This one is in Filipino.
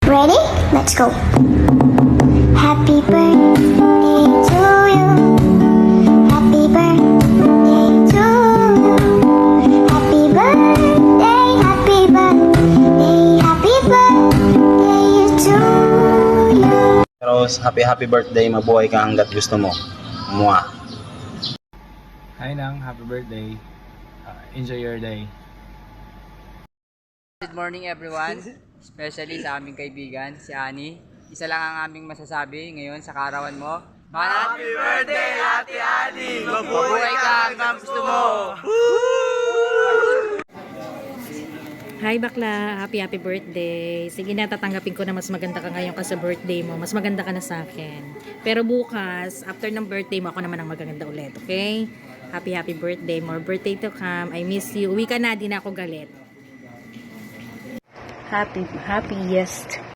Ready? Let's go. Happy birthday to you. Happy birthday to you. Happy birthday, happy birthday, happy birthday to you. Rose, happy birthday. Mabuhay ka hanggat gusto mo. Mwah. Hi Nang, happy birthday. Enjoy your day. Good morning everyone, especially sa aming kaibigan, si Ani. Isa lang ang aming masasabi ngayon sa karawan mo. Happy birthday, Ate Ani! Mabuhay ka hanggang gusto mo! Hi bakla, happy birthday. Sige na, tatanggapin ko na mas maganda ka ngayon ka sa birthday mo. Mas maganda ka na sa akin. Pero bukas, after ng birthday mo, ako naman ang magaganda ulit, okay? Happy birthday. More birthday to come. I miss you. Uwi ka na, di na ako galit. Happiest